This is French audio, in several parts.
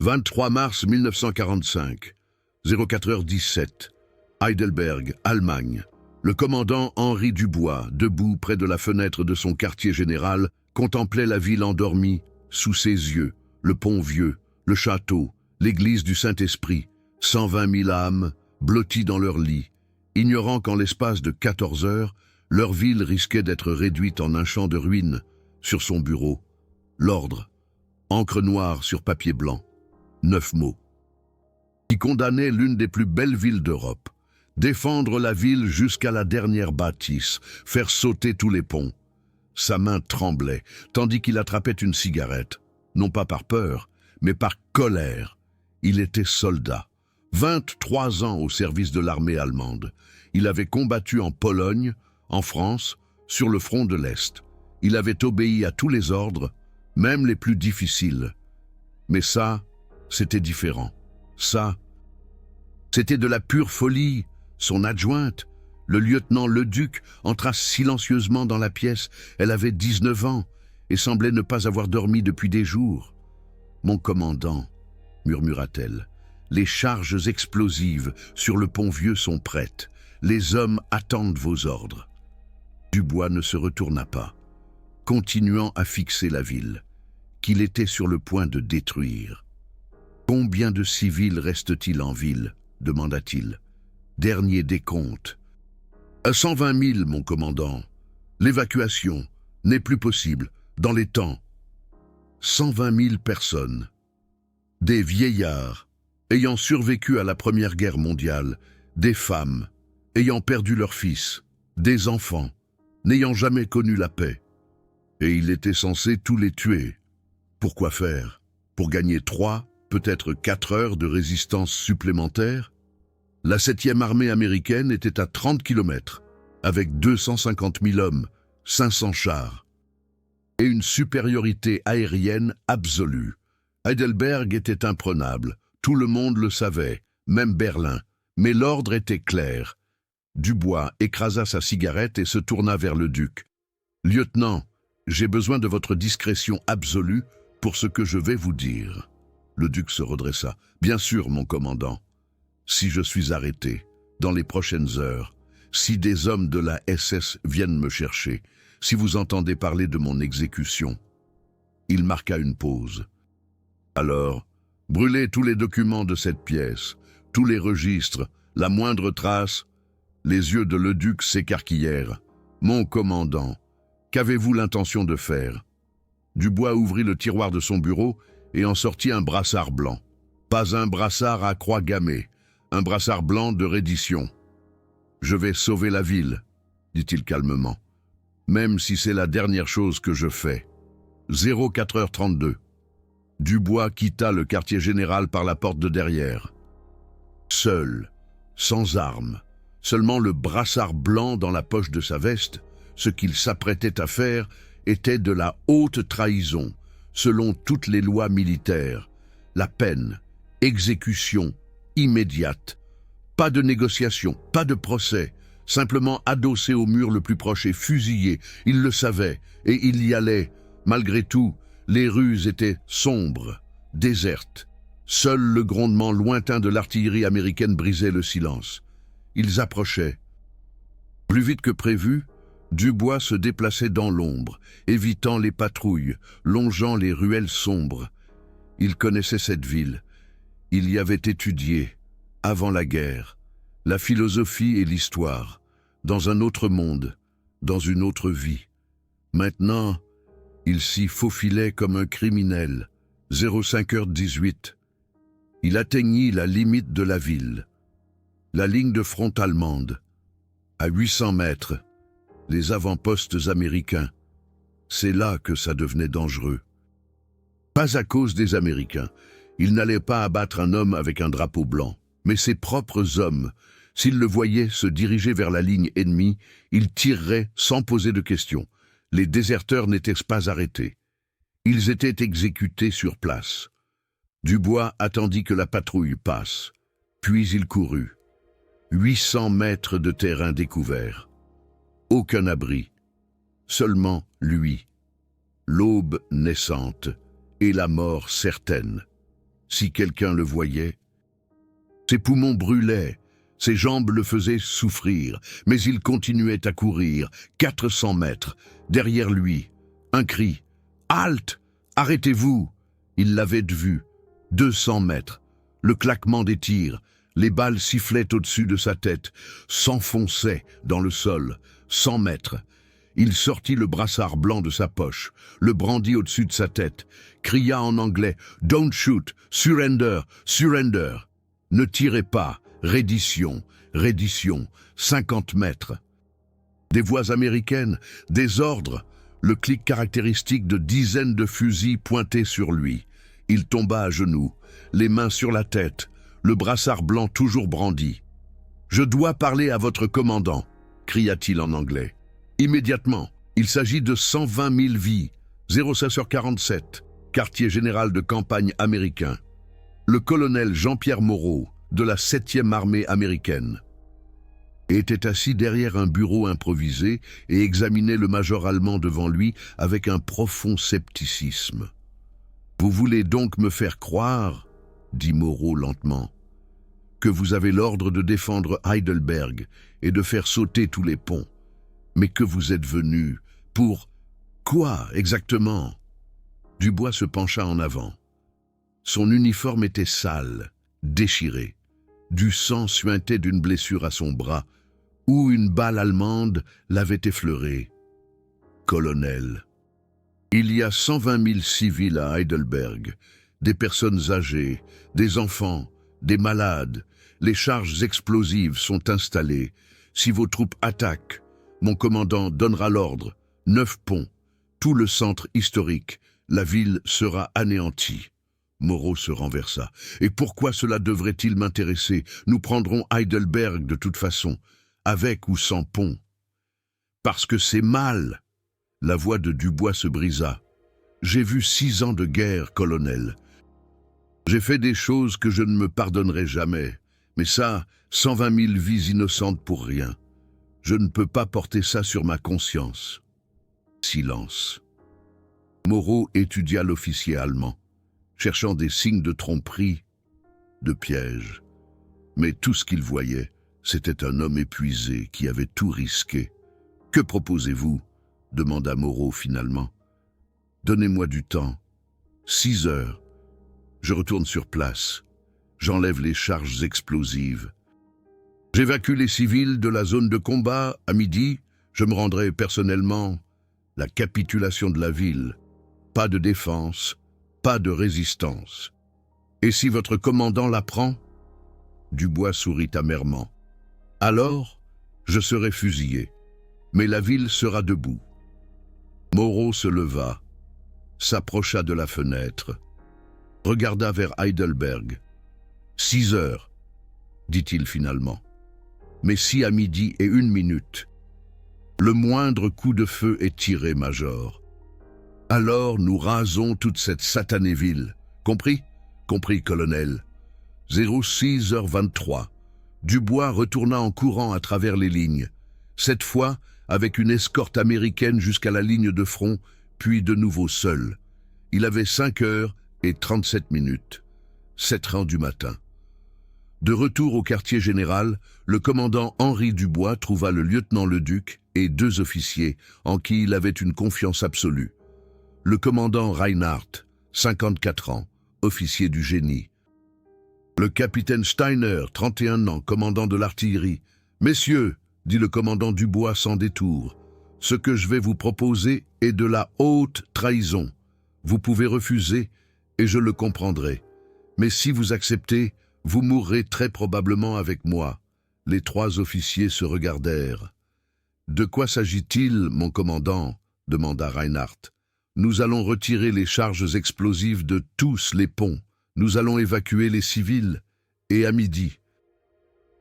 23 mars 1945, 04h17, Heidelberg, Allemagne. Le commandant Henri Dubois, debout près de la fenêtre de son quartier général, contemplait la ville endormie sous ses yeux, le pont vieux, le château, l'église du Saint-Esprit, 120 000 âmes blotties dans leur lit, ignorant qu'en l'espace de 14 heures, leur ville risquait d'être réduite en un champ de ruines. Sur son bureau, l'ordre, encre noire sur papier blanc, 9 mots, qui condamnait l'une des plus belles villes d'Europe. Défendre la ville jusqu'à la dernière bâtisse, faire sauter tous les ponts. Sa main tremblait, tandis qu'il attrapait une cigarette, non pas par peur, mais par colère. Il était soldat, 23 ans au service de l'armée allemande. Il avait combattu en Pologne, en France, sur le front de l'Est. Il avait obéi à tous les ordres, même les plus difficiles. Mais ça, c'était différent. Ça, c'était de la pure folie. Son adjointe, le lieutenant Leduc, entra silencieusement dans la pièce. Elle avait 19 ans et semblait ne pas avoir dormi depuis des jours. « Mon commandant, » murmura-t-elle, « les charges explosives sur le pont vieux sont prêtes. Les hommes attendent vos ordres. » Dubois ne se retourna pas, continuant à fixer la ville, qu'il était sur le point de détruire. « Combien de civils restent-ils en ville ?» demanda-t-il. Dernier décompte. « À 120 000, mon commandant. L'évacuation n'est plus possible, dans les temps. 120 000 personnes. Des vieillards, ayant survécu à la Première Guerre mondiale, des femmes, ayant perdu leur fils, des enfants, n'ayant jamais connu la paix. Et il était censé tous les tuer. Pourquoi faire? Pour gagner 3, peut-être 4 heures de résistance supplémentaire? La 7e armée américaine était à 30 km, avec 250 000 hommes, 500 chars, et une supériorité aérienne absolue. Heidelberg était imprenable, tout le monde le savait, même Berlin, mais l'ordre était clair. Dubois écrasa sa cigarette et se tourna vers le duc. « Lieutenant, j'ai besoin de votre discrétion absolue pour ce que je vais vous dire. » Le duc se redressa. « Bien sûr, mon commandant. Si je suis arrêté, dans les prochaines heures, si des hommes de la SS viennent me chercher, si vous entendez parler de mon exécution. » Il marqua une pause. « Alors, brûlez tous les documents de cette pièce, tous les registres, la moindre trace. » Les yeux de Leduc s'écarquillèrent. « Mon commandant, qu'avez-vous l'intention de faire ?» Dubois ouvrit le tiroir de son bureau et en sortit un brassard blanc. Pas un brassard à croix gammée, un brassard blanc de reddition. « Je vais sauver la ville, » dit-il calmement, « même si c'est la dernière chose que je fais. » 04h32. Dubois quitta le quartier général par la porte de derrière. Seul, sans armes, seulement le brassard blanc dans la poche de sa veste, ce qu'il s'apprêtait à faire était de la haute trahison, selon toutes les lois militaires. La peine, exécution immédiate. Pas de négociation, pas de procès, simplement adossé au mur le plus proche et fusillé. Il le savait, et il y allait. Malgré tout, les rues étaient sombres, désertes. Seul le grondement lointain de l'artillerie américaine brisait le silence. Ils approchaient. Plus vite que prévu, Dubois se déplaçait dans l'ombre, évitant les patrouilles, longeant les ruelles sombres. Il connaissait cette ville. Il y avait étudié, avant la guerre, la philosophie et l'histoire, dans un autre monde, dans une autre vie. Maintenant, il s'y faufilait comme un criminel. 05h18. Il atteignit la limite de la ville. La ligne de front allemande. À 800 mètres, les avant-postes américains. C'est là que ça devenait dangereux. Pas à cause des Américains. Il n'allait pas abattre un homme avec un drapeau blanc, mais ses propres hommes. S'il le voyait se diriger vers la ligne ennemie, il tirerait sans poser de questions. Les déserteurs n'étaient pas arrêtés. Ils étaient exécutés sur place. Dubois attendit que la patrouille passe, puis il courut. 800 mètres de terrain découvert. Aucun abri. Seulement lui. L'aube naissante et la mort certaine. Si quelqu'un le voyait, ses poumons brûlaient, ses jambes le faisaient souffrir, mais il continuait à courir, 400 mètres, derrière lui. Un cri, « Halte! Arrêtez-vous !» Il l'avait vu, 200 mètres, le claquement des tirs, les balles sifflaient au-dessus de sa tête, s'enfonçaient dans le sol, 100 mètres. Il sortit le brassard blanc de sa poche, le brandit au-dessus de sa tête, cria en anglais « Don't shoot! Surrender! Surrender !» Ne tirez pas! Reddition! Reddition! 50 mètres. Des voix américaines, des ordres, le clic caractéristique de dizaines de fusils pointés sur lui. Il tomba à genoux, les mains sur la tête, le brassard blanc toujours brandi. « Je dois parler à votre commandant !» cria-t-il en anglais. Immédiatement, il s'agit de 120 000 vies, 06h47, quartier général de campagne américain. Le colonel Jean-Pierre Moreau, de la 7e armée américaine, était assis derrière un bureau improvisé et examinait le major allemand devant lui avec un profond scepticisme. « Vous voulez donc me faire croire, dit Moreau lentement, que vous avez l'ordre de défendre Heidelberg et de faire sauter tous les ponts, mais que vous êtes venu pour quoi exactement ?» Dubois se pencha en avant. Son uniforme était sale, déchiré. Du sang suintait d'une blessure à son bras, où une balle allemande l'avait effleuré. « Colonel, il y a 120 000 civils à Heidelberg, des personnes âgées, des enfants, des malades. Les charges explosives sont installées. Si vos troupes attaquent, mon commandant donnera l'ordre. 9 ponts, tout le centre historique, la ville sera anéantie. » Moreau se renversa. « Et pourquoi cela devrait-il m'intéresser? Nous prendrons Heidelberg de toute façon, avec ou sans pont. »« Parce que c'est mal. » La voix de Dubois se brisa. « J'ai vu 6 ans de guerre, colonel. J'ai fait des choses que je ne me pardonnerai jamais. Mais ça, 120 000 vies innocentes pour rien. Je ne peux pas porter ça sur ma conscience. » Silence. Moreau étudia l'officier allemand, cherchant des signes de tromperie, de piège. Mais tout ce qu'il voyait, c'était un homme épuisé qui avait tout risqué. « Que proposez-vous » demanda Moreau finalement. « Donnez-moi du temps. 6 heures. Je retourne sur place. J'enlève les charges explosives. J'évacue les civils de la zone de combat à midi. Je me rendrai personnellement. La capitulation de la ville. Pas de défense, pas de résistance. Et si votre commandant l'apprend ?» Dubois sourit amèrement. « Alors, je serai fusillé, mais la ville sera debout. » Moreau se leva, s'approcha de la fenêtre, regarda vers Heidelberg. « 6 heures, dit-il finalement. Mais si à midi et 1 minute, le moindre coup de feu est tiré, major, alors nous rasons toute cette satanée ville. Compris? Compris, colonel. 06h23. Dubois retourna en courant à travers les lignes, cette fois avec une escorte américaine jusqu'à la ligne de front, puis de nouveau seul. Il avait 5h37, 7h du matin. De retour au quartier général, le commandant Henri Dubois trouva le lieutenant Leduc et 2 officiers en qui il avait une confiance absolue. Le commandant Reinhardt, 54 ans, officier du génie. Le capitaine Steiner, 31 ans, commandant de l'artillerie. « Messieurs, » dit le commandant Dubois sans détour, « ce que je vais vous proposer est de la haute trahison. Vous pouvez refuser, et je le comprendrai. Mais si vous acceptez, vous mourrez très probablement avec moi. » Les 3 officiers se regardèrent. « De quoi s'agit-il, mon commandant ?» demanda Reinhardt. « Nous allons retirer les charges explosives de tous les ponts. Nous allons évacuer les civils. Et à midi,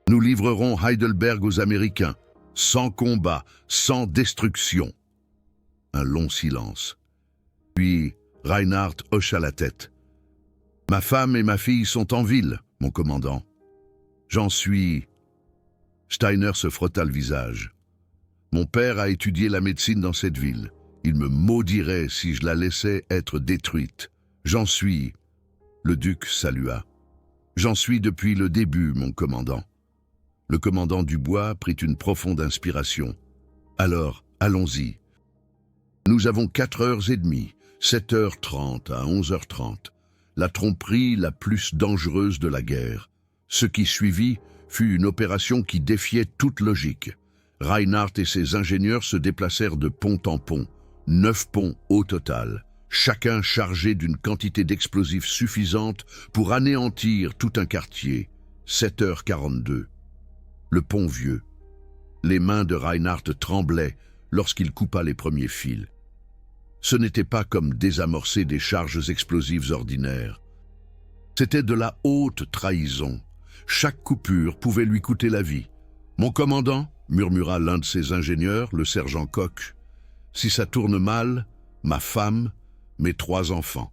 nous livrerons Heidelberg aux Américains, sans combat, sans destruction. » Un long silence. Puis Reinhardt hocha la tête. « Ma femme et ma fille sont en ville, mon commandant. J'en suis... » Steiner se frotta le visage. « Mon père a étudié la médecine dans cette ville. Il me maudirait si je la laissais être détruite. J'en suis... » Le duc salua. « J'en suis depuis le début, mon commandant. » Le commandant Dubois prit une profonde inspiration. « Alors, allons-y. Nous avons 4h30, 7h30 à 11h30. La tromperie la plus dangereuse de la guerre. Ce qui suivit fut une opération qui défiait toute logique. Reinhardt et ses ingénieurs se déplacèrent de pont en pont, 9 ponts au total, chacun chargé d'une quantité d'explosifs suffisante pour anéantir tout un quartier. 7h42. Le pont vieux. Les mains de Reinhardt tremblaient lorsqu'il coupa les premiers fils. Ce n'était pas comme désamorcer des charges explosives ordinaires. C'était de la haute trahison. Chaque coupure pouvait lui coûter la vie. « Mon commandant » murmura l'un de ses ingénieurs, le sergent Koch. « Si ça tourne mal, ma femme, mes 3 enfants. »«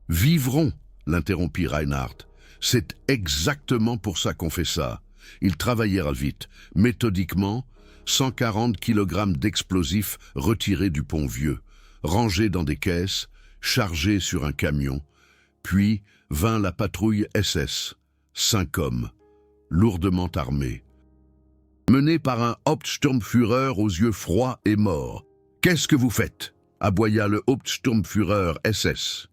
Vivront » l'interrompit Reinhardt. « C'est exactement pour ça qu'on fait ça. » Ils travaillèrent vite, méthodiquement, 140 kg d'explosifs retirés du pont vieux, rangés dans des caisses, chargés sur un camion. Puis vint la patrouille SS, 5 hommes, lourdement armés. Menés par un Hauptsturmführer aux yeux froids et morts. « Qu'est-ce que vous faites » aboya le Hauptsturmführer SS.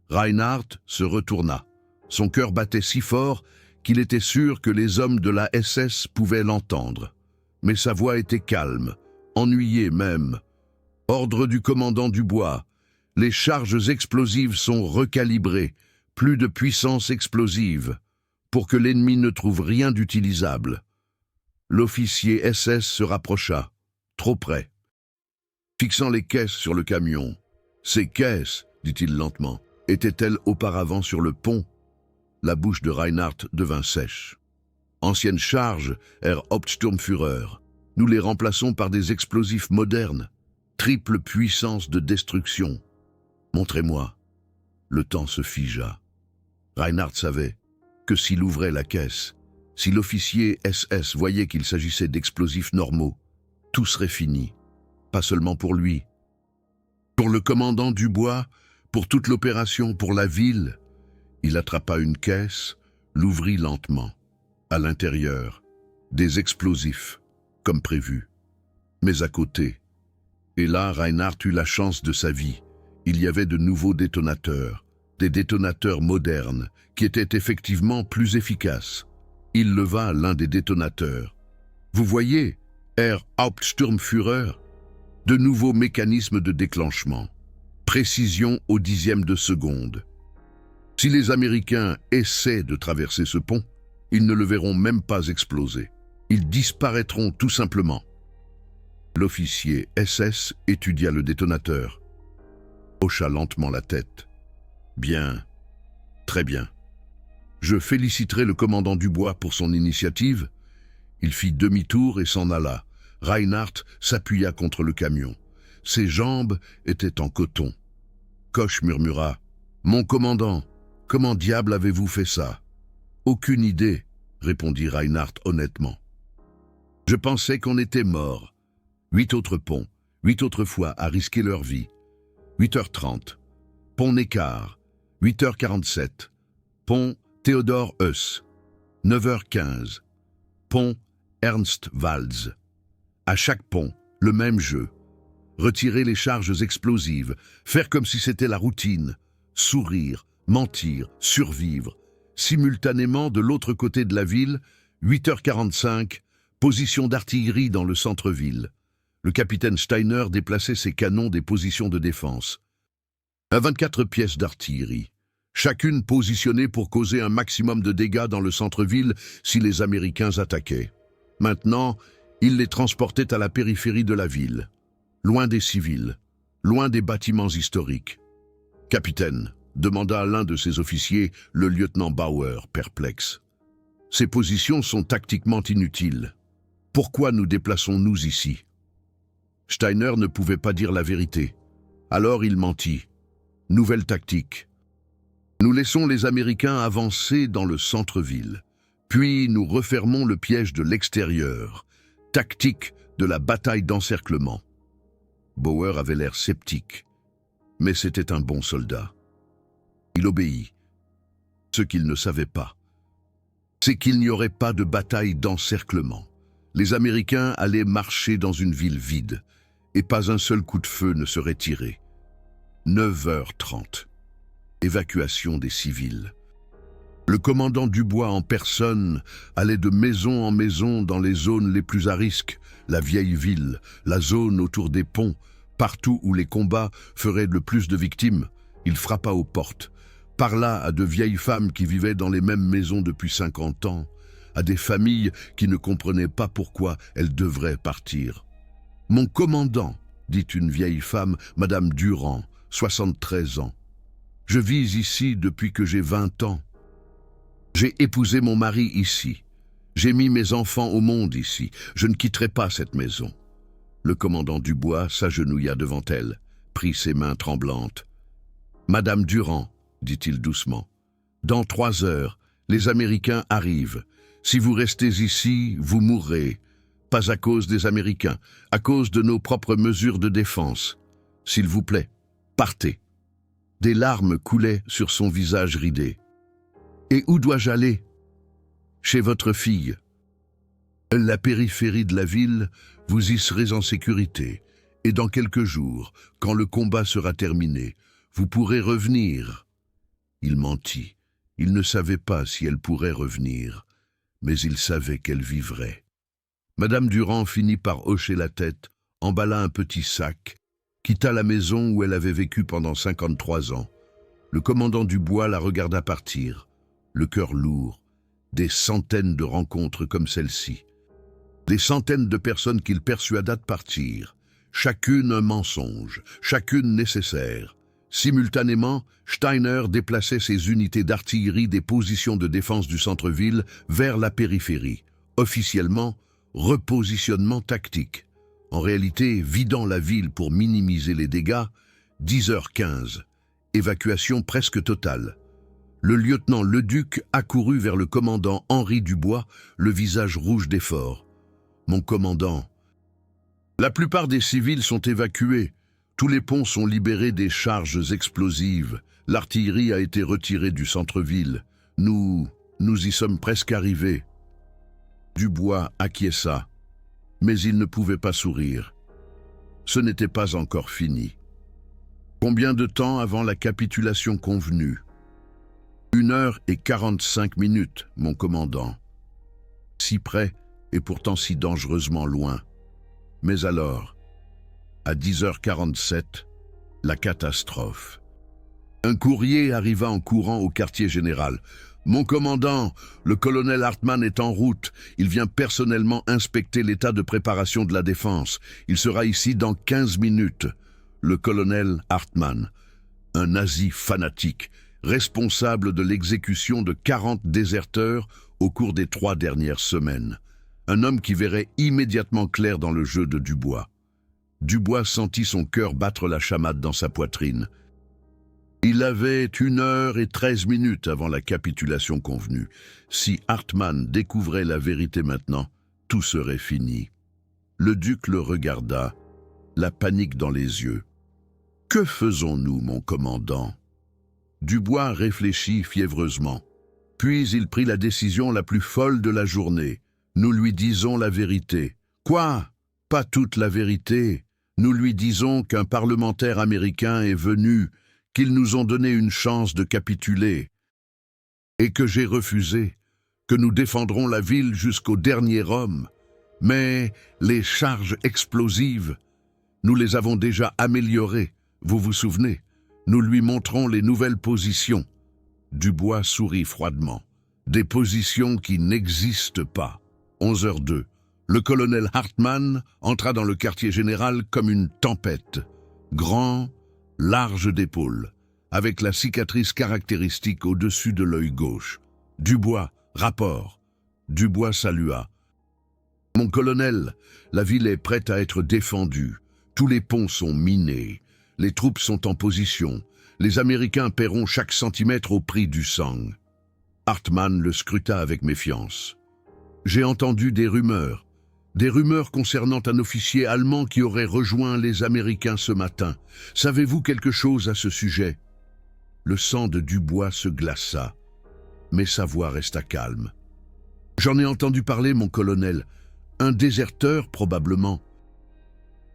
Reinhardt se retourna. Son cœur battait si fort qu'il était sûr que les hommes de la SS pouvaient l'entendre. Mais sa voix était calme, ennuyée même. « Ordre du commandant Dubois. Les charges explosives sont recalibrées, plus de puissance explosive, pour que l'ennemi ne trouve rien d'utilisable. » L'officier SS se rapprocha, trop près, fixant les caisses sur le camion. « Ces caisses, dit-il lentement, étaient-elles auparavant sur le pont ?» La bouche de Reinhardt devint sèche. « Ancienne charge, Herr Hauptsturmführer. Nous les remplaçons par des explosifs modernes. Triple puissance de destruction. Montrez-moi. » Le temps se figea. Reinhardt savait que s'il ouvrait la caisse, si l'officier SS voyait qu'il s'agissait d'explosifs normaux, tout serait fini. Pas seulement pour lui. Pour le commandant Dubois, pour toute l'opération, pour la ville. Il attrapa une caisse, l'ouvrit lentement. À l'intérieur, des explosifs, comme prévu. Mais à côté. Et là, Reinhardt eut la chance de sa vie. Il y avait de nouveaux détonateurs, des détonateurs modernes, qui étaient effectivement plus efficaces. Il leva l'un des détonateurs. « Vous voyez, Herr Hauptsturmführer, de nouveaux mécanismes de déclenchement. Précision au 10e de seconde. Si les Américains essaient de traverser ce pont, ils ne le verront même pas exploser. Ils disparaîtront tout simplement. » L'officier SS étudia le détonateur, hocha lentement la tête. « Bien, très bien. Je féliciterai le commandant Dubois pour son initiative. » Il fit demi-tour et s'en alla. Reinhardt s'appuya contre le camion. Ses jambes étaient en coton. Koch murmura « Mon commandant, comment diable avez-vous fait ça ?»« Aucune idée, » répondit Reinhardt honnêtement. « Je pensais qu'on était mort. 8 autres ponts, 8 autres fois à risquer leur vie. 8h30. Pont Neckar. 8h47. Pont Theodor Heuss. 9h15. Pont Ernst Walz. À chaque pont, le même jeu. Retirer les charges explosives, faire comme si c'était la routine, sourire, mentir, survivre. Simultanément, de l'autre côté de la ville, 8h45, position d'artillerie dans le centre-ville. Le capitaine Steiner déplaçait ses canons des positions de défense. À 24 pièces d'artillerie, chacune positionnée pour causer un maximum de dégâts dans le centre-ville si les Américains attaquaient. Maintenant, il les transportait à la périphérie de la ville, loin des civils, loin des bâtiments historiques. « Capitaine », demanda l'un de ses officiers, le lieutenant Bauer, perplexe. « Ces positions sont tactiquement inutiles. Pourquoi nous déplaçons-nous ici ?» Steiner ne pouvait pas dire la vérité. Alors il mentit. Nouvelle tactique. Nous laissons les Américains avancer dans le centre-ville. Puis nous refermons le piège de l'extérieur. Tactique de la bataille d'encerclement. Bauer avait l'air sceptique, mais c'était un bon soldat. Il obéit. Ce qu'il ne savait pas, c'est qu'il n'y aurait pas de bataille d'encerclement. Les Américains allaient marcher dans une ville vide, et pas un seul coup de feu ne serait tiré. 9h30. Évacuation des civils. Le commandant Dubois en personne allait de maison en maison dans les zones les plus à risque, la vieille ville, la zone autour des ponts, partout où les combats feraient le plus de victimes. Il frappa aux portes, parla à de vieilles femmes qui vivaient dans les mêmes maisons depuis 50 ans, à des familles qui ne comprenaient pas pourquoi elles devraient partir. « Mon commandant, dit une vieille femme, Madame Durand, 73 ans. Je vis ici depuis que j'ai 20 ans. J'ai épousé mon mari ici. J'ai mis mes enfants au monde ici. Je ne quitterai pas cette maison. » Le commandant Dubois s'agenouilla devant elle, prit ses mains tremblantes. « Madame Durand, dit-il doucement, dans 3 heures, les Américains arrivent. Si vous restez ici, vous mourrez. Pas à cause des Américains, à cause de nos propres mesures de défense. S'il vous plaît, partez. » Des larmes coulaient sur son visage ridé. « Et où dois-je aller ? » ?»« Chez votre fille. La périphérie de la ville, vous y serez en sécurité. Et dans quelques jours, quand le combat sera terminé, vous pourrez revenir. » Il mentit. Il ne savait pas si elle pourrait revenir, mais il savait qu'elle vivrait. Madame Durand finit par hocher la tête, emballa un petit sac, quitta la maison où elle avait vécu pendant 53 ans. Le commandant Dubois la regarda partir, le cœur lourd, des centaines de rencontres comme celle-ci. Des centaines de personnes qu'il persuada de partir, chacune un mensonge, chacune nécessaire. Simultanément, Steiner déplaçait ses unités d'artillerie des positions de défense du centre-ville vers la périphérie. Officiellement, repositionnement tactique. En réalité, vidant la ville pour minimiser les dégâts, 10h15. Évacuation presque totale. Le lieutenant Leduc accourut vers le commandant Henri Dubois, le visage rouge d'effort. « Mon commandant, la plupart des civils sont évacués. Tous les ponts sont libérés des charges explosives. L'artillerie a été retirée du centre-ville. Nous y sommes presque arrivés. » Dubois acquiesça, mais il ne pouvait pas sourire. Ce n'était pas encore fini. Combien de temps avant la capitulation convenue ? 1h45, mon commandant. Si près et pourtant si dangereusement loin. Mais alors, à 10h47, la catastrophe. Un courrier arriva en courant au quartier général. « Mon commandant, le colonel Hartmann est en route. Il vient personnellement inspecter l'état de préparation de la défense. Il sera ici dans 15 minutes. » Le colonel Hartmann, un nazi fanatique, responsable de l'exécution de 40 déserteurs au cours des 3 dernières semaines. Un homme qui verrait immédiatement clair dans le jeu de Dubois. Dubois sentit son cœur battre la chamade dans sa poitrine. Il avait 1h13 avant la capitulation convenue. Si Hartmann découvrait la vérité maintenant, tout serait fini. Le duc le regarda, la panique dans les yeux. « Que faisons-nous, mon commandant ?» Dubois réfléchit fiévreusement. Puis il prit la décision la plus folle de la journée. « Nous lui disons la vérité. »« Quoi ? Pas toute la vérité. Nous lui disons qu'un parlementaire américain est venu, qu'ils nous ont donné une chance de capituler, et que j'ai refusé, que nous défendrons la ville jusqu'au dernier homme. Mais les charges explosives, nous les avons déjà améliorées, vous vous souvenez? Nous lui montrons les nouvelles positions. » Dubois sourit froidement. « Des positions qui n'existent pas. » 11h02. Le colonel Hartmann entra dans le quartier général comme une tempête. Grand, large d'épaules, avec la cicatrice caractéristique au-dessus de l'œil gauche. « Dubois, rapport. » Dubois salua. « Mon colonel, la ville est prête à être défendue. Tous les ponts sont minés. Les troupes sont en position. Les Américains paieront chaque centimètre au prix du sang. » Hartmann le scruta avec méfiance. « J'ai entendu des rumeurs concernant un officier allemand qui aurait rejoint les Américains ce matin. Savez-vous quelque chose à ce sujet ?» Le sang de Dubois se glaça. mais sa voix resta calme. « J'en ai entendu parler, mon colonel. Un déserteur, probablement.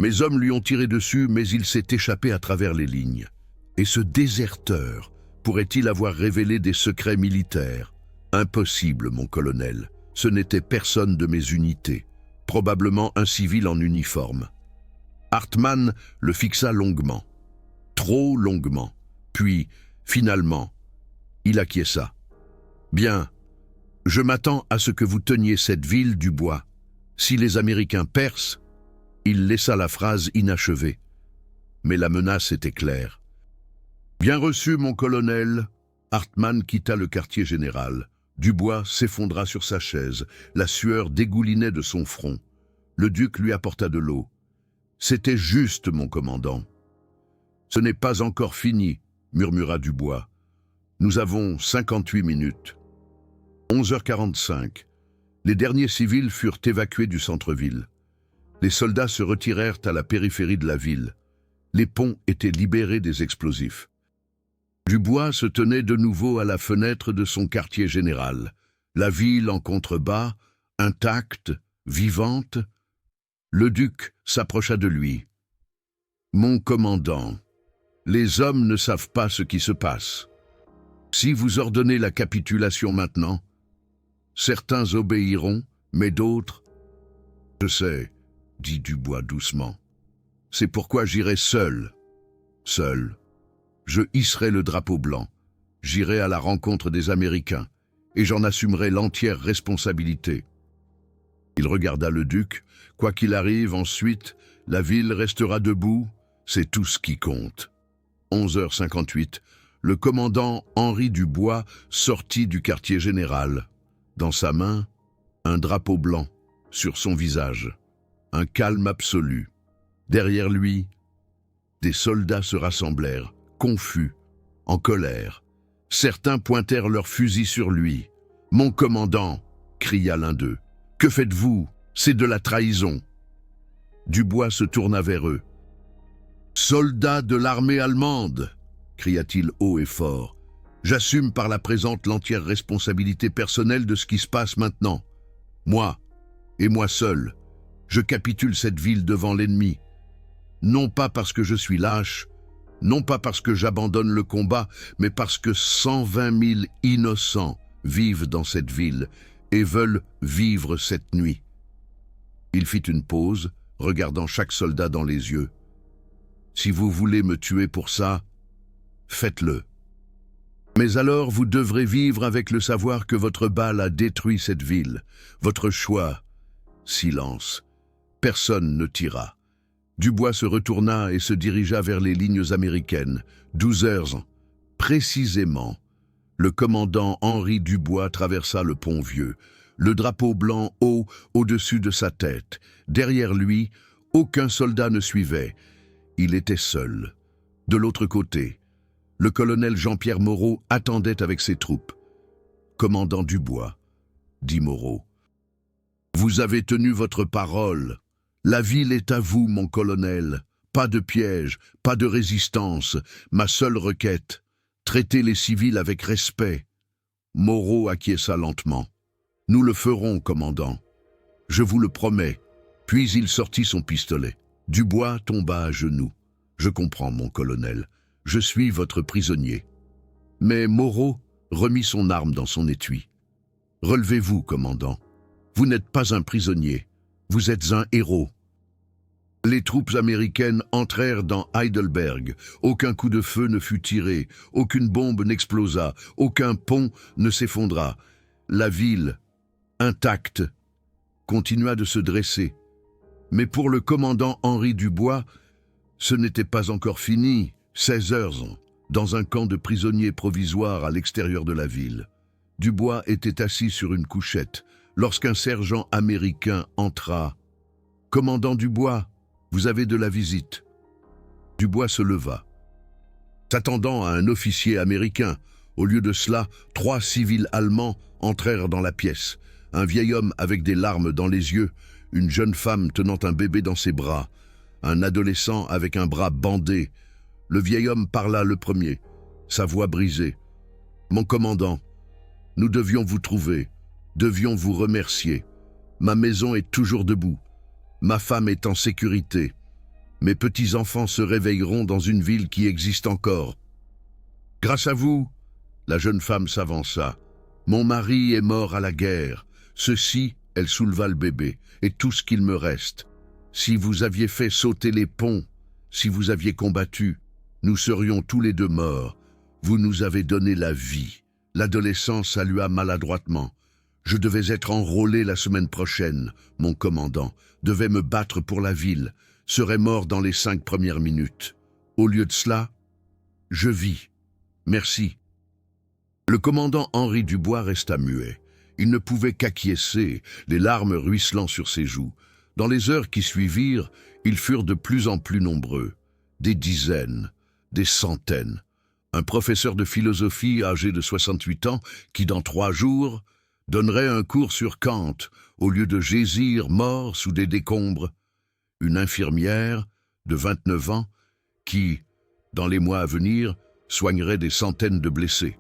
Mes hommes lui ont tiré dessus, mais il s'est échappé à travers les lignes. Et ce déserteur pourrait-il avoir révélé des secrets militaires? Impossible, mon colonel. Ce n'était personne de mes unités. Probablement un civil en uniforme. » Hartmann le fixa longuement. Trop longuement. Puis, finalement, il acquiesça. « Bien, je m'attends à ce que vous teniez cette ville du bois. Si les Américains percent… » Il laissa la phrase inachevée. Mais la menace était claire. « Bien reçu, mon colonel. » Hartmann quitta le quartier général. Dubois s'effondra sur sa chaise. La sueur dégoulinait de son front. Le duc lui apporta de l'eau. « C'était juste, mon commandant. »« Ce n'est pas encore fini, » murmura Dubois. « Nous avons 58 minutes. » 11h45. Les derniers civils furent évacués du centre-ville. Les soldats se retirèrent à la périphérie de la ville. Les ponts étaient libérés des explosifs. Dubois se tenait de nouveau à la fenêtre de son quartier général. La ville en contrebas, intacte, vivante. Le duc s'approcha de lui. « Mon commandant, les hommes ne savent pas ce qui se passe. Si vous ordonnez la capitulation maintenant, certains obéiront, mais d'autres… » « Je sais, » dit Dubois doucement. « C'est pourquoi j'irai seul. Seul. Je hisserai le drapeau blanc. J'irai à la rencontre des Américains, et j'en assumerai l'entière responsabilité. » Il regarda le duc. « Quoi qu'il arrive ensuite, la ville restera debout, c'est tout ce qui compte. » 11h58. Le commandant Henri Dubois sortit du quartier général. Dans sa main, un drapeau blanc, sur son visage. Un calme absolu. Derrière lui, des soldats se rassemblèrent, confus, en colère. Certains pointèrent leurs fusils sur lui. « Mon commandant !» cria l'un d'eux. « Que faites-vous? C'est de la trahison !» Dubois se tourna vers eux. « Soldats de l'armée allemande !» cria-t-il haut et fort. « J'assume par la présente l'entière responsabilité personnelle de ce qui se passe maintenant. Moi, et moi seul, je capitule cette ville devant l'ennemi. Non pas parce que je suis lâche, non pas parce que j'abandonne le combat, mais parce que 120 000 innocents vivent dans cette ville et veulent vivre cette nuit. » Il fit une pause, regardant chaque soldat dans les yeux. « Si vous voulez me tuer pour ça, faites-le. Mais alors vous devrez vivre avec le savoir que votre balle a détruit cette ville. Votre choix… » Silence. Personne ne tira. Dubois se retourna et se dirigea vers les lignes américaines. 12 heures. Précisément, le commandant Henri Dubois traversa le pont Vieux, le drapeau blanc haut au-dessus de sa tête. Derrière lui, aucun soldat ne suivait. Il était seul. De l'autre côté, le colonel Jean-Pierre Moreau attendait avec ses troupes. « Commandant Dubois, » dit Moreau, « vous avez tenu votre parole. La ville est à vous, mon colonel. Pas de piège, pas de résistance. Ma seule requête, traitez les civils avec respect. » Moreau acquiesça lentement. « Nous le ferons, commandant. Je vous le promets. » Puis il sortit son pistolet. Dubois tomba à genoux. « Je comprends, mon colonel. Je suis votre prisonnier. » Mais Moreau remit son arme dans son étui. « Relevez-vous, commandant. Vous n'êtes pas un prisonnier. Vous êtes un héros. » Les troupes américaines entrèrent dans Heidelberg. Aucun coup de feu ne fut tiré, aucune bombe n'explosa, aucun pont ne s'effondra. La ville, intacte, continua de se dresser. Mais pour le commandant Henri Dubois, ce n'était pas encore fini. 16 heures, dans un camp de prisonniers provisoire à l'extérieur de la ville. Dubois était assis sur une couchette lorsqu'un sergent américain entra. « Commandant Dubois, vous avez de la visite. » Dubois se leva. S'attendant à un officier américain, au lieu de cela, 3 civils allemands entrèrent dans la pièce. Un vieil homme avec des larmes dans les yeux, une jeune femme tenant un bébé dans ses bras, un adolescent avec un bras bandé. Le vieil homme parla le premier, sa voix brisée. « Mon commandant, Nous devions vous trouver, devions vous remercier. Ma maison est toujours debout. Ma femme est en sécurité. Mes petits-enfants se réveilleront dans une ville qui existe encore. Grâce à vous, la jeune femme s'avança. Mon mari est mort à la guerre. Ceci, elle souleva le bébé, est tout ce qu'il me reste. Si vous aviez fait sauter les ponts, si vous aviez combattu, nous serions tous les deux morts. Vous nous avez donné la vie. L'adolescent salua maladroitement. Je devais être enrôlé la semaine prochaine. Mon commandant devait me battre pour la ville, serait mort dans les 5 premières minutes. Au lieu de cela, je vis. Merci. Le commandant Henri Dubois resta muet. Il ne pouvait qu'acquiescer, les larmes ruisselant sur ses joues. Dans les heures qui suivirent, ils furent de plus en plus nombreux. Des dizaines, des centaines. Un professeur de philosophie âgé de 68 ans qui, dans 3 jours, donnerait un cours sur Kant au lieu de Gésir mort sous des décombres. Une infirmière de 29 ans qui, dans les mois à venir, soignerait des centaines de blessés.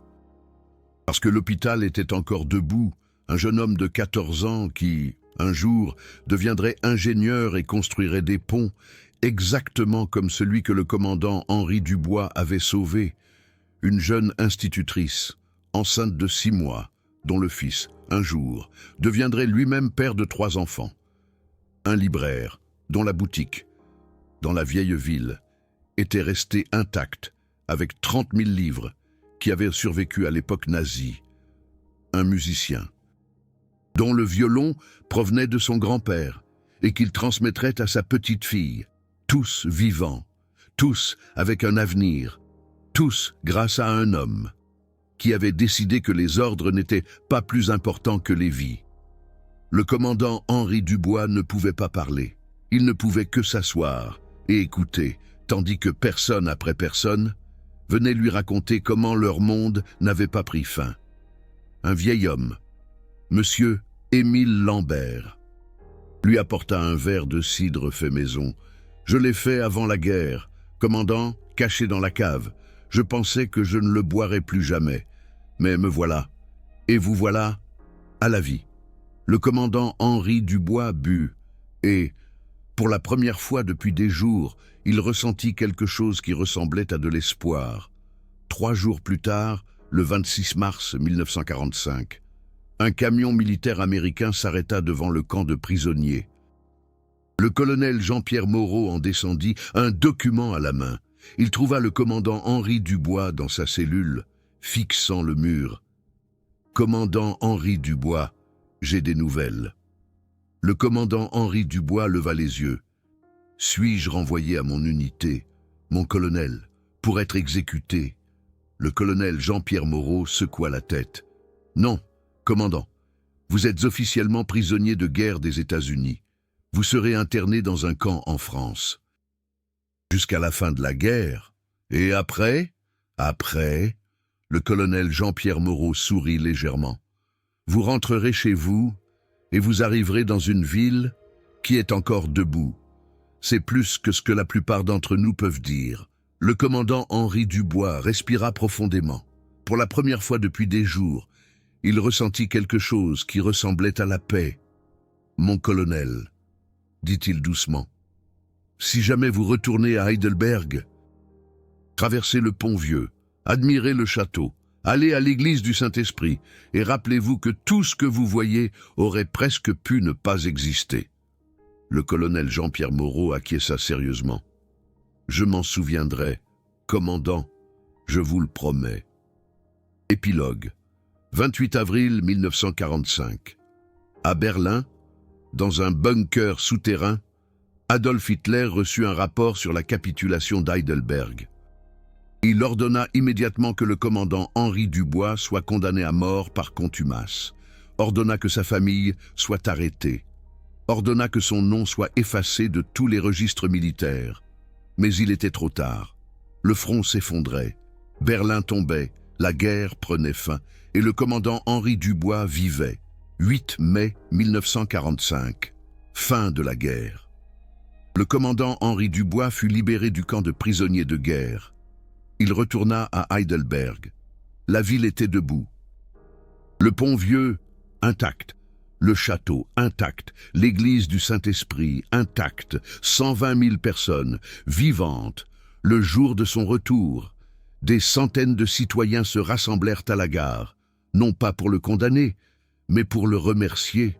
Parce que l'hôpital était encore debout, un jeune homme de 14 ans qui, un jour, deviendrait ingénieur et construirait des ponts, exactement comme celui que le commandant Henri Dubois avait sauvé. Une jeune institutrice, enceinte de 6 mois, dont le fils, un jour, deviendrait lui-même père de 3 enfants. Un libraire, dont la boutique, dans la vieille ville, était restée intacte, avec 30 000 livres, qui avaient survécu à l'époque nazie. Un musicien, dont le violon provenait de son grand-père, et qu'il transmettrait à sa petite-fille, tous vivants, tous avec un avenir, tous grâce à un homme, qui avait décidé que les ordres n'étaient pas plus importants que les vies. Le commandant Henri Dubois ne pouvait pas parler. Il ne pouvait que s'asseoir et écouter, tandis que personne après personne venait lui raconter comment leur monde n'avait pas pris fin. Un vieil homme, Monsieur Émile Lambert, lui apporta un verre de cidre fait maison. « Je l'ai fait avant la guerre, commandant, caché dans la cave. Je pensais que je ne le boirais plus jamais. Mais me voilà. Et vous voilà à la vie. » Le commandant Henri Dubois but, et, pour la première fois depuis des jours, il ressentit quelque chose qui ressemblait à de l'espoir. 3 jours plus tard, le 26 mars 1945, un camion militaire américain s'arrêta devant le camp de prisonniers. Le colonel Jean-Pierre Moreau en descendit, un document à la main. Il trouva le commandant Henri Dubois dans sa cellule, fixant le mur. « Commandant Henri Dubois, j'ai des nouvelles. » Le commandant Henri Dubois leva les yeux. « Suis-je renvoyé à mon unité, mon colonel, pour être exécuté ?» Le colonel Jean-Pierre Moreau secoua la tête. « Non, commandant, vous êtes officiellement prisonnier de guerre des États-Unis. Vous serez interné dans un camp en France. Jusqu'à la fin de la guerre. Et après ?» Après, le colonel Jean-Pierre Moreau sourit légèrement. « Vous rentrerez chez vous et vous arriverez dans une ville qui est encore debout. C'est plus que ce que la plupart d'entre nous peuvent dire. » Le commandant Henri Dubois respira profondément. Pour la première fois depuis des jours, il ressentit quelque chose qui ressemblait à la paix. « Mon colonel, » dit-il doucement, « si jamais vous retournez à Heidelberg, traversez le pont vieux, admirez le château, allez à l'église du Saint-Esprit et rappelez-vous que tout ce que vous voyez aurait presque pu ne pas exister. » Le colonel Jean-Pierre Moreau acquiesça sérieusement. « Je m'en souviendrai, commandant, je vous le promets. » Épilogue. 28 avril 1945. À Berlin, dans un bunker souterrain, Adolf Hitler reçut un rapport sur la capitulation d'Heidelberg. Il ordonna immédiatement que le commandant Henri Dubois soit condamné à mort par contumace, ordonna que sa famille soit arrêtée, ordonna que son nom soit effacé de tous les registres militaires. Mais il était trop tard. Le front s'effondrait, Berlin tombait, la guerre prenait fin, et le commandant Henri Dubois vivait. 8 mai 1945. Fin de la guerre. Le commandant Henri Dubois fut libéré du camp de prisonniers de guerre. Il retourna à Heidelberg. La ville était debout. Le pont vieux, intact. Le château, intact. L'église du Saint-Esprit, intacte. 120 000 personnes, vivantes. Le jour de son retour, des centaines de citoyens se rassemblèrent à la gare, non pas pour le condamner, mais pour le remercier.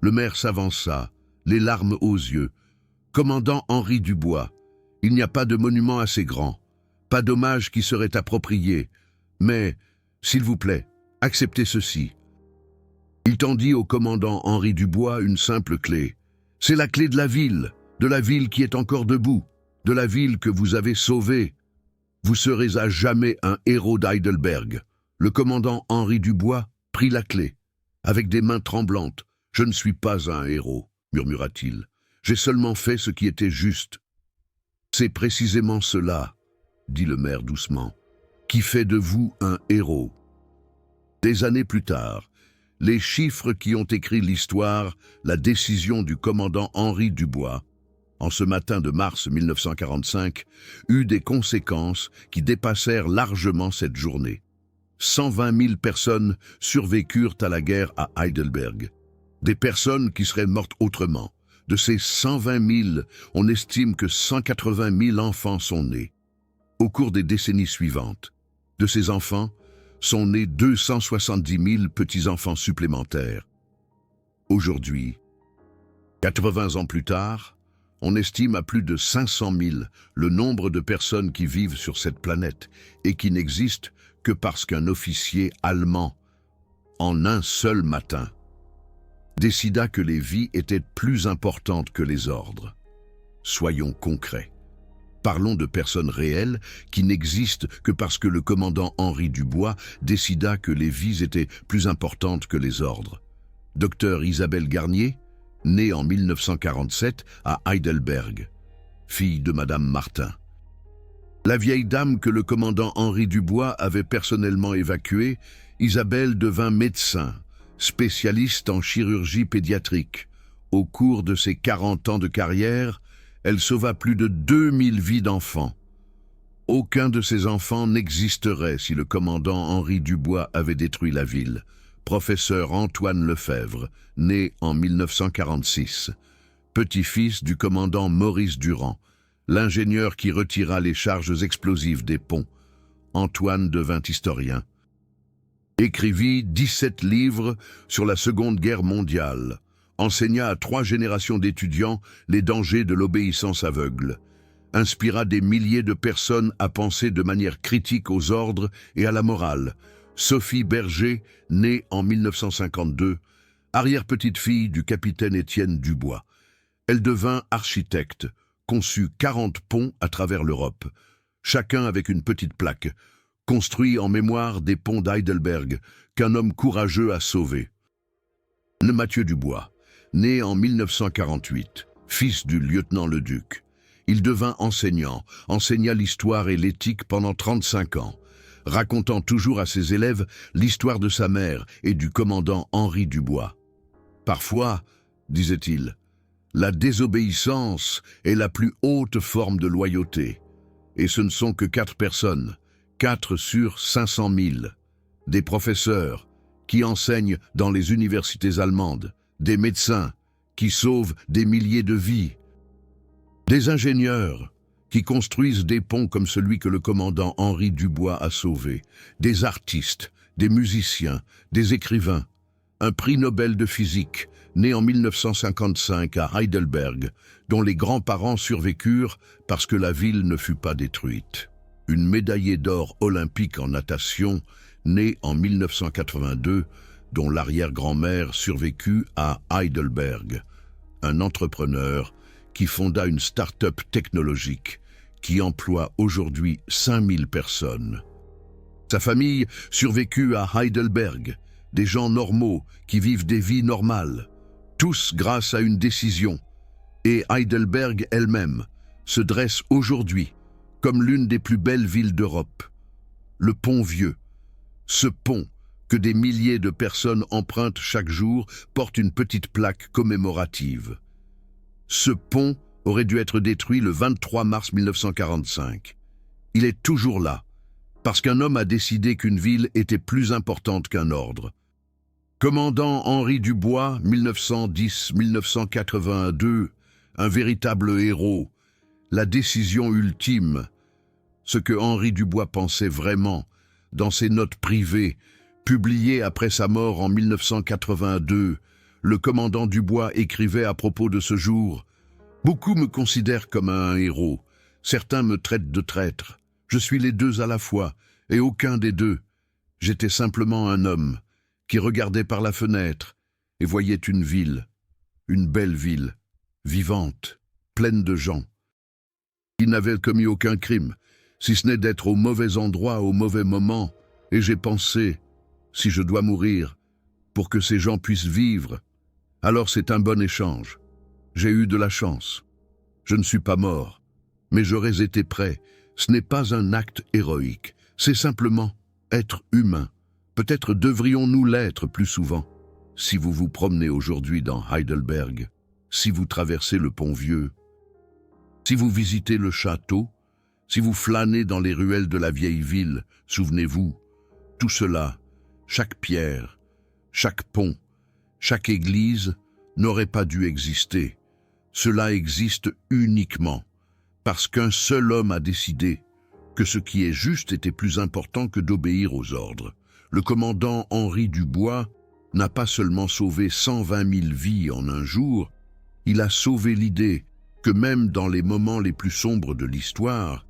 Le maire s'avança, les larmes aux yeux. Commandant Henri Dubois, il n'y a pas de monument assez grand, pas d'hommage qui serait approprié, mais, s'il vous plaît, acceptez ceci. Il tendit au commandant Henri Dubois une simple clé. C'est la clé de la ville qui est encore debout, de la ville que vous avez sauvée. Vous serez à jamais un héros d'Heidelberg. Le commandant Henri Dubois prit la clé. Avec des mains tremblantes, « Je ne suis pas un héros », murmura-t-il. « J'ai seulement fait ce qui était juste. » « C'est précisément cela, » dit le maire doucement, « qui fait de vous un héros. » Des années plus tard, les chiffres qui ont écrit l'histoire, la décision du commandant Henri Dubois, en ce matin de mars 1945, eut des conséquences qui dépassèrent largement cette journée. 120 000 personnes survécurent à la guerre à Heidelberg. Des personnes qui seraient mortes autrement. De ces 120 000, on estime que 180 000 enfants sont nés. Au cours des décennies suivantes, de ces enfants sont nés 270 000 petits-enfants supplémentaires. Aujourd'hui, 80 ans plus tard, on estime à plus de 500 000 le nombre de personnes qui vivent sur cette planète et qui n'existent que parce qu'un officier allemand, en un seul matin, décida que les vies étaient plus importantes que les ordres. Soyons concrets. Parlons de personnes réelles qui n'existent que parce que le commandant Henri Dubois décida que les vies étaient plus importantes que les ordres. Docteur Isabelle Garnier, née en 1947 à Heidelberg, fille de Madame Martin. La vieille dame que le commandant Henri Dubois avait personnellement évacuée, Isabelle devint médecin, spécialiste en chirurgie pédiatrique. Au cours de ses 40 ans de carrière, elle sauva plus de 2000 vies d'enfants. Aucun de ces enfants n'existerait si le commandant Henri Dubois avait détruit la ville. Professeur Antoine Lefebvre, né en 1946, petit-fils du commandant Maurice Durand, l'ingénieur qui retira les charges explosives des ponts. Antoine devint historien. Écrivit 17 livres sur la Seconde Guerre mondiale, enseigna à 3 générations d'étudiants les dangers de l'obéissance aveugle, inspira des milliers de personnes à penser de manière critique aux ordres et à la morale. Sophie Berger, née en 1952, arrière-petite-fille du capitaine Étienne Dubois. Elle devint architecte, conçut 40 ponts à travers l'Europe, chacun avec une petite plaque, construit en mémoire des ponts d'Heidelberg qu'un homme courageux a sauvés. Mathieu Dubois, né en 1948, fils du lieutenant Leduc. Il devint enseignant, enseigna l'histoire et l'éthique pendant 35 ans, racontant toujours à ses élèves l'histoire de sa mère et du commandant Henri Dubois. Parfois, disait-il, la désobéissance est la plus haute forme de loyauté, et ce ne sont que 4 personnes, 4 sur 500 000, des professeurs qui enseignent dans les universités allemandes, des médecins qui sauvent des milliers de vies, des ingénieurs qui construisent des ponts comme celui que le commandant Henri Dubois a sauvé, des artistes, des musiciens, des écrivains, un prix Nobel de physique, né en 1955 à Heidelberg, dont les grands-parents survécurent parce que la ville ne fut pas détruite. Une médaillée d'or olympique en natation, née en 1982, dont l'arrière-grand-mère survécut à Heidelberg. Un entrepreneur qui fonda une start-up technologique qui emploie aujourd'hui 5000 personnes. Sa famille survécut à Heidelberg, des gens normaux qui vivent des vies normales, tous grâce à une décision. Et Heidelberg elle-même se dresse aujourd'hui comme l'une des plus belles villes d'Europe. Le pont vieux, ce pont que des milliers de personnes empruntent chaque jour, porte une petite plaque commémorative. Ce pont aurait dû être détruit le 23 mars 1945. Il est toujours là, parce qu'un homme a décidé qu'une ville était plus importante qu'un ordre. Commandant Henri Dubois, 1910-1982, un véritable héros, la décision ultime, ce que Henri Dubois pensait vraiment, dans ses notes privées, publiées après sa mort en 1982, le commandant Dubois écrivait à propos de ce jour « Beaucoup me considèrent comme un héros, certains me traitent de traître. Je suis les deux à la fois, et aucun des deux. J'étais simplement un homme qui regardait par la fenêtre et voyait une belle ville, vivante, pleine de gens. Ils n'avaient commis aucun crime, si ce n'est d'être au mauvais endroit au mauvais moment, et j'ai pensé, si je dois mourir, pour que ces gens puissent vivre, alors c'est un bon échange. J'ai eu de la chance. Je ne suis pas mort, mais j'aurais été prêt. Ce n'est pas un acte héroïque, c'est simplement être humain. Peut-être devrions-nous l'être plus souvent. Si vous vous promenez aujourd'hui dans Heidelberg, si vous traversez le pont Vieux, si vous visitez le château, si vous flânez dans les ruelles de la vieille ville, souvenez-vous, tout cela, chaque pierre, chaque pont, chaque église n'aurait pas dû exister. Cela existe uniquement parce qu'un seul homme a décidé que ce qui est juste était plus important que d'obéir aux ordres. Le commandant Henri Dubois n'a pas seulement sauvé 120 000 vies en un jour, il a sauvé l'idée que même dans les moments les plus sombres de l'histoire,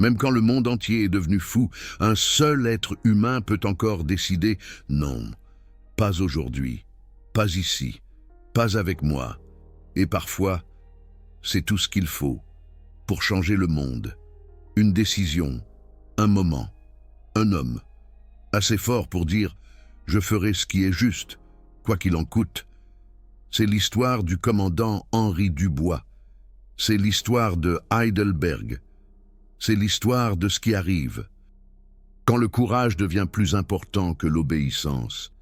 même quand le monde entier est devenu fou, un seul être humain peut encore décider « Non, pas aujourd'hui, pas ici, pas avec moi ». Et parfois, c'est tout ce qu'il faut pour changer le monde. Une décision, un moment, un homme, assez fort pour dire « Je ferai ce qui est juste, quoi qu'il en coûte ». C'est l'histoire du commandant Henri Dubois. C'est l'histoire de Heidelberg. C'est l'histoire de ce qui arrive quand le courage devient plus important que l'obéissance.